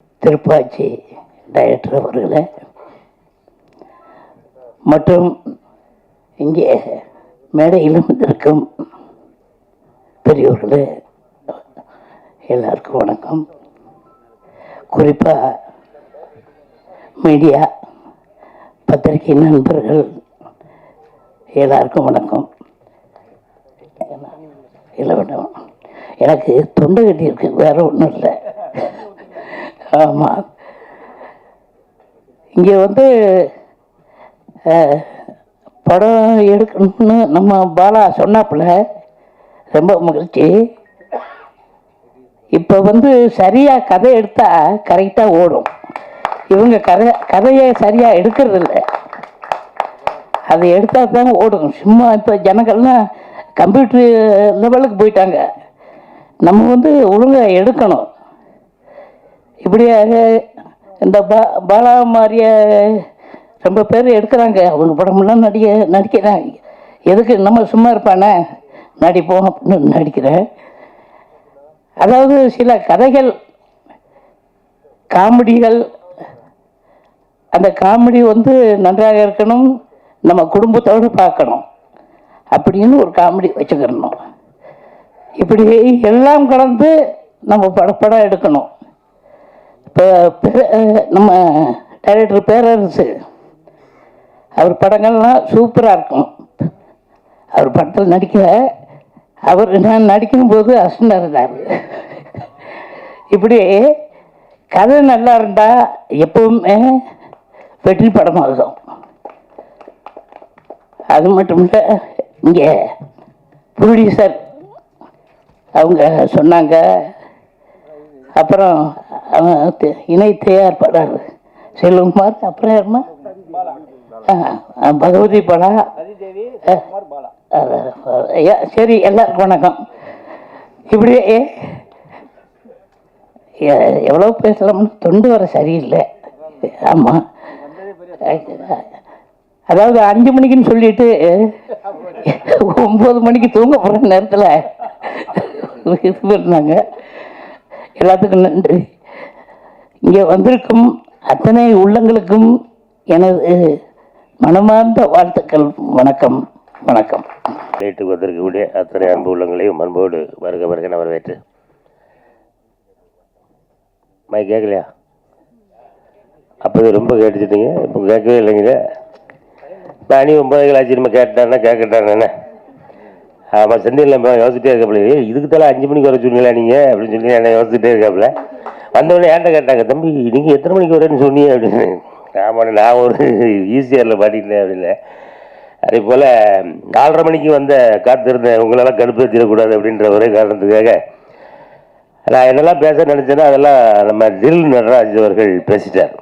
Thiruppachi director அவர்களே மற்றும் இங்கே மேடையில் வந்திருக்கும் பெரியோர்களே எல்லாருக்கும் வணக்கம். குறிப்பாக மீடியா பத்திரிகை நண்பர்கள் எல்லாருக்கும் வணக்கம். இல்லை வேண்டாம், எனக்கு தொண்டை கட்டி இருக்கு, வேற ஒன்றும் இல்லை. ஆமாம், இங்கே வந்து படம் எடுக்கணும்னு நம்ம பாலா சொன்னாப்புல ரொம்ப மகிழ்ச்சி. இப்போ வந்து சரியாக கதை எடுத்தால் கரெக்டாக ஓடும். இவங்க கதையை சரியாக எடுக்கிறதில்ல, அதை எடுத்தால் தான் ஓடும். சும்மா இப்போ ஜனங்கள்லாம் கம்ப்யூட்டர் லெவலுக்கு போயிட்டாங்க. நம்ம வந்து ஒழுங்காக எடுக்கணும். இப்படியாக இந்த பாலா மாதிரிய ரொம்ப பேர் எடுக்கிறாங்க. அவங்க படமெல்லாம் நடிக்கிறாங்க. எதுக்கு நம்ம சும்மா இருப்பானே, நடிப்போம் அப்படின்னு நடிக்கிறேன். அதாவது சில கதைகள், காமெடிகள், அந்த காமெடி வந்து நன்றாக இருக்கணும், நம்ம குடும்பத்தோடு பார்க்கணும் அப்படின்னு ஒரு காமெடி வச்சுக்கிறணும். இப்படி எல்லாம் கலந்து நம்ம படம் எடுக்கணும். இப்போ நம்ம டைரக்டர் பேரரசு அவர் படங்கள்லாம் சூப்பராக இருக்கும். அவர் படத்தில் நடிக்க நான் நடிக்கும்போது அசனாக இருந்தார். இப்படி கதை நல்லா இருந்தால் எப்பவுமே வெற்றி படமாகும். அது மட்டும் இல்லை, இங்கே ப்ரொடியூசர் அவங்க சொன்னாங்க. அப்புறம் இணை தயாரிப்பாளர் செல்வகுமார், அப்புறம் யாருமா பகவதி பாலா. சரி, எல்லாருக்கும் வணக்கம். இப்படி எவ்வளோ பேசலாம்னு தொண்டு வர சரியில்லை. ஆமாம், அதாவது 5 மணிக்குன்னு சொல்லிட்டு 9 மணிக்கு தூங்க போகிற நேரத்தில் இது பண்ணாங்க. எல்லாத்துக்கும் நன்றி. இங்கே வந்திருக்கும் அத்தனை உள்ளங்களுக்கும் எனது மனமார்ந்த வாழ்த்துக்கள். வணக்கம் வணக்கம். வீட்டுக்கு வந்திருக்கக்கூடிய அத்தனை அன்பு உள்ளங்களையும் அன்போடு வருக வருக வரவேற்று. கேட்கலையா? அப்போது ரொம்ப கேட்டுச்சிட்டிங்க, இப்போ கேட்கவே இல்லைங்க. நான் 9 ஆச்சரியமா கேட்டான்னா கேட்கட்டானே. ஆமாம், செந்தில் யோசிச்சுட்டே இருக்காப்புல, இதுக்கு தலை 5 மணிக்கு வர சொன்னீங்களா நீங்கள் அப்படின்னு சொல்லி என்ன யோசிச்சுட்டே இருக்காப்புல. வந்தவொடனே ஏன்ட்ட கேட்டாங்க, தம்பி நீங்கள் எத்தனை மணிக்கு வரேன்னு சொன்னீங்க அப்படின்னு. ஆமாம், நான் ஒரு ஈஸியாரில் பாட்டிட்டேன் அப்படின்னு. அதே போல் 4:30 மணிக்கு வந்த காத்திருந்தேன், உங்களெல்லாம் கடுப்பேற்றிடக்கூடாது அப்படின்ற ஒரே காரணத்துக்காக நான் என்னெல்லாம் பேச நினச்சேன்னா அதெல்லாம் நம்ம தில் நடராஜ் அவர்கள் பேசிட்டார்.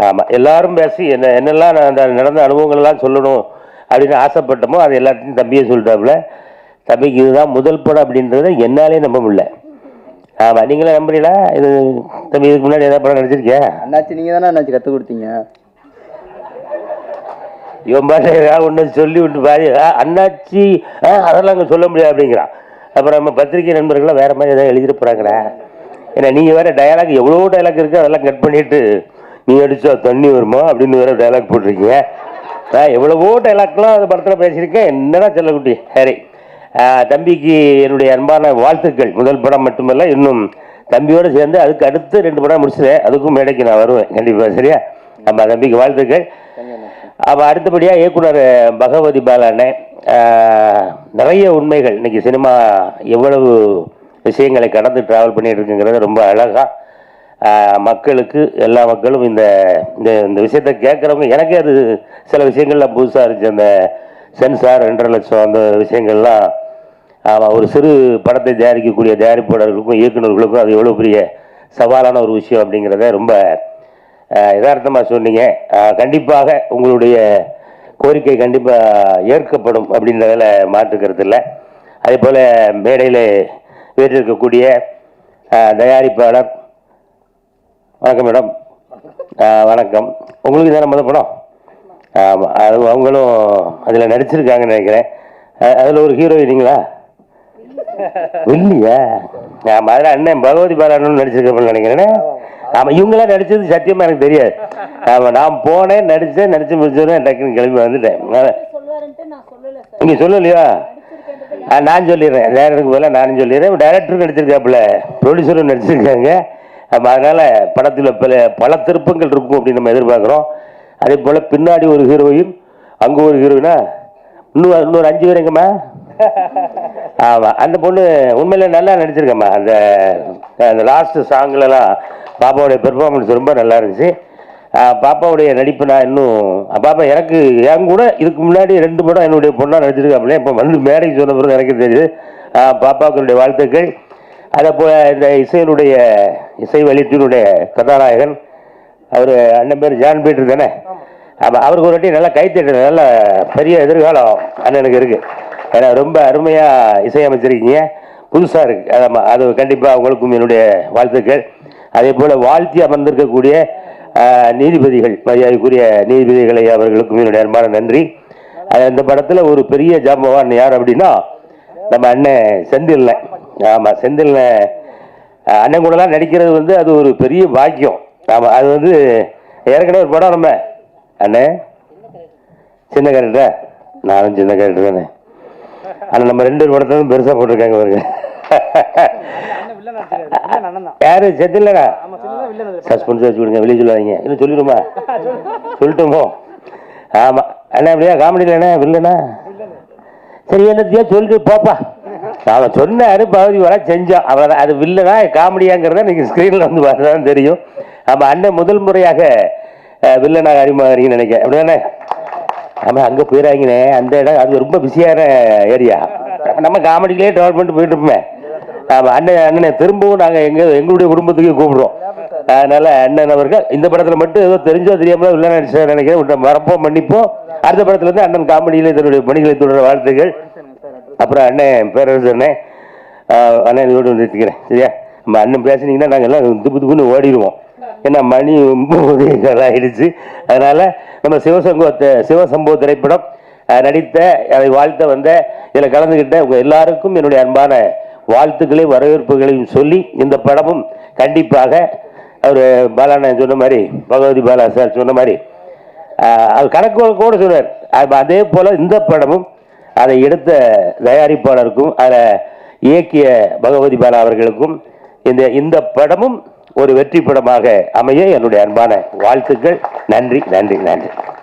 ஆமாம், எல்லாரும் பேசி என்னெல்லாம் நான் அந்த நடந்த அனுபவங்கள்லாம் சொல்லணும் அப்படின்னு ஆசைப்பட்டோமோ அது எல்லாத்தையும் தம்பியே சொல்லிட்டாப்புல. தம்பிக்கு இதுதான் முதல் படம் அப்படின்றத என்னாலே நம்ப முடியல. ஆமாம், நீங்களே நம்புறீங்களா? இது தம்பி இதுக்கு முன்னாடி ஏதாவது படம் நடிச்சிருக்கேன்? அண்ணாச்சி நீங்கள் தானே அண்ணாச்சி கற்றுக் கொடுத்தீங்க. இவன் பாட்டு ஏதாவது ஒன்று சொல்லி விட்டு பாரு, அண்ணாச்சி அதெல்லாம் அங்கே சொல்ல முடியாது அப்படிங்கிறான். அப்புறம் நம்ம பத்திரிகை நண்பர்கள்லாம் வேறு மாதிரி ஏதாவது எழுதிட்டு போகிறாங்களா? ஏன்னா நீங்கள் வேறு டயலாக் எவ்வளோ டயலாக் இருக்குது, அதெல்லாம் கட் பண்ணிவிட்டு நீ அடிச்சா தண்ணி வருமா அப்படின்னு வேறு டயலாக் போட்டிருக்கீங்க. எவ்வளவோ டைலாக்லாம் அந்த படத்தில் பேசியிருக்கேன். என்னடா செல்லக்குட்டி. சரி, தம்பிக்கு என்னுடைய அன்பான வாழ்த்துக்கள். முதல் படம் மட்டுமல்ல, இன்னும் தம்பியோடு சேர்ந்து அதுக்கு அடுத்து 2 படம் முடிச்சுட்டேன். அதுக்கும் மேடைக்கு நான் வருவேன் கண்டிப்பாக. சரியா? நம்ம தம்பிக்கு வாழ்த்துக்கள். அப்போ அடுத்தபடியாக இயக்குனர் பகவதி பாலாண்ணே, நிறைய உண்மைகள் இன்னைக்கு சினிமா எவ்வளவு விஷயங்களை கடந்து ட்ராவல் பண்ணிட்டு இருக்குங்கிறத ரொம்ப அழகாக மக்களுக்கு, எல்லா மக்களும் இந்த இந்த விஷயத்தை கேட்குறவங்க, எனக்கே அது சில விஷயங்கள்லாம் புதுசாக இருந்துச்சு. அந்த சென்சார் 2.5 லட்சம் அந்த விஷயங்கள்லாம் ஒரு சிறு படத்தை தயாரிக்கக்கூடிய தயாரிப்பாளர்களுக்கும் இயக்குநர்களுக்கும் அது எவ்வளோ பெரிய சவாலான ஒரு விஷயம் அப்படிங்கிறத ரொம்ப யதார்த்தமாக சொன்னீங்க. கண்டிப்பாக உங்களுடைய கோரிக்கை கண்டிப்பாக ஏற்கப்படும் அப்படின்றதில் மாற்றுக்கிறது இல்லை. அதே போல் மேடையில் வீட்டிருக்கக்கூடிய தயாரிப்பாளர், வணக்கம் மேடம். வணக்கம். உங்களுக்கு தானே முதல் படம்? ஆமாம், அது அவங்களும் அதில் நடிச்சிருக்காங்கன்னு நினைக்கிறேன். அதில் ஒரு ஹீரோயினிங்களா? இல்லையா? ஆமாம், அதில் அண்ணன் பகவதி பாலான்னு நடிச்சிருக்கேன் நினைக்கிறேன். ஆமாம், இவங்களாம் நடிச்சது சத்தியமாக எனக்கு தெரியாது. ஆமாம், நான் போனேன், நடித்து முடிச்சோன்னே டக்குன்னு கிளம்பி வந்துட்டேன். நீங்கள் சொல்லலையா? நான் சொல்லிடுறேன், டேரக்டருக்கு பதிலாக நானும் சொல்லிடுறேன். டேரக்டரும் நடிச்சிருக்காப்புல, ப்ரொடியூசரும் நடிச்சிருக்காங்க. அதனால் படத்தில் பல திருப்பங்கள் இருக்கும் அப்படின்னு நம்ம எதிர்பார்க்குறோம். அதே போல் பின்னாடி ஒரு ஹீரோயின், அங்கே ஒரு ஹீரோயினா, இன்னொரு 5 பேர் எங்கம்மா? ஆமாம், அந்த பொண்ணு உண்மையில நல்லா நடிச்சிருக்கம்மா. அந்த லாஸ்ட் சாங்லலாம் பாப்பாவுடைய பெர்ஃபார்மன்ஸ் ரொம்ப நல்லா இருந்துச்சு. பாப்பாவுடைய நடிப்பு நான் இன்னும் பாப்பா எனக்கு என் கூட இதுக்கு முன்னாடி 2 படம் என்னுடைய பொண்ணாக நடிச்சிருக்காங்களே, இப்போ வந்து மேடைக்கு சொன்ன பிறகு எனக்கு தெரியுது. பாப்பாவுக்கு என்னுடைய வாழ்த்துக்கள். அதை போல் இந்த இசை வெளியீட்டினுடைய கதாநாயகன் அவர் அண்ணன் பேர் ஜான் பீட்டர் தானே? ஆமாம், அவருக்கு ஒரு வாட்டி நல்லா கைத்தட்டு, நல்ல பெரிய எதிர்காலம் அண்ணனுக்கு இருக்குது. ஏன்னா ரொம்ப அருமையாக இசையமைச்சிருக்கீங்க, புதுசாக இருக்குது. ஆமாம், அது கண்டிப்பாக அவங்களுக்கும் என்னுடைய வாழ்த்துக்கள். அதே போல் வாழ்த்தி அமர்ந்திருக்கக்கூடிய நீதிபதிகள், மரியாதைக்குரிய நீதிபதிகளை அவர்களுக்கும் என்னுடைய அன்பான நன்றி. இந்த படத்தில் ஒரு பெரிய ஜாம்பவான் யார் அப்படின்னா நம்ம அண்ணன் செந்தில்ல. ஆமாம், செந்தில்ல அண்ணன் கூடலாம் நடிக்கிறது வந்து அது ஒரு பெரிய பாக்கியம். ஆமாம், அது வந்து ஏற்கனவே ஒரு படம் நம்ம அண்ணே சின்ன கேரக்டரா, நானும் சின்ன கேரக்டர் தானே. ஆனால் நம்ம 2 படத்தையும் பெருசாக போட்டிருக்காங்க பாருங்க. யாரு செந்தில்லடா? சஸ்பென்ஸ் வச்சு விடுங்க, வெளியே சொல்லாதீங்க. இன்னும் சொல்லிடுமா? சொல்லட்டுமோ? ஆமாம் அண்ணா, அப்படியா காமெடியில் என்ன வில்லனா? சரி, என்னத்தையா சொல்லிட்டு போப்பா. அவன் சொன்னாரு, பகுதி வர செஞ்சோம், அவ்வளோதான். அது வில்லனா காமெடியாங்கிறத நீங்கள் ஸ்க்ரீனில் வந்து பார்த்தா தான் தெரியும். ஆமாம், அண்ணன் முதல் முறையாக வில்லனாக அறிமுகறீங்கன்னு நினைக்கிறேன், அப்படிதானே? ஆமாம், அங்கே போயிடாங்கண்ணே, அந்த இடம் அது ரொம்ப பிஸியான ஏரியா. நம்ம காமெடியிலே ட்ராவல் பண்ணிட்டு போயிட்டு இருப்போமே. ஆமாம், அண்ணனை திரும்பவும் நாங்கள் எங்களுடைய குடும்பத்துக்கு கூப்பிடுறோம். அதனால் அண்ணன் அவர்கள் இந்த படத்தில் மட்டும் ஏதோ தெரிஞ்சோ தெரியாமல் வில்லன் நடிச்சார் நினைக்கிறேன். வரப்போம், மன்னிப்போம். அடுத்த படத்துலேருந்து அண்ணன் காமெடியில் இதனுடைய பணிகளை தொடர வாழ்த்துக்கள். அப்புறம் அண்ணன் பேரரசு அண்ணன் இதோடு நிறுத்திக்கிறேன், சரியா? நம்ம அண்ணன் பேசுனீங்கன்னா நாங்கள் எல்லாம் துப்புன்னு ஓடிடுவோம். ஏன்னா மணி 9 ஆயிடுச்சு. அதனால் நம்ம சிவசம்போ திரைப்படம் நடித்த, அதை வாழ்த்த வந்த, இதில் கலந்துக்கிட்ட உங்கள் எல்லாருக்கும் என்னுடைய அன்பான வாழ்த்துக்களையும் வரவேற்புகளையும் சொல்லி, இந்த படமும் கண்டிப்பாக அவர் பாலாண்ணன் சொன்ன மாதிரி, பகவதி பாலா சார் சொன்ன மாதிரி அது கணக்கோடு சொன்னார். அதே போல் இந்த படமும் அதை எடுத்த தயாரிப்பாளருக்கும் அதை இயக்கிய பகவதி பாலா அவர்களுக்கும் இந்த படமும் ஒரு வெற்றி படமாக அமைய என்னுடைய அன்பான வாழ்த்துக்கள். நன்றி நன்றி நன்றி.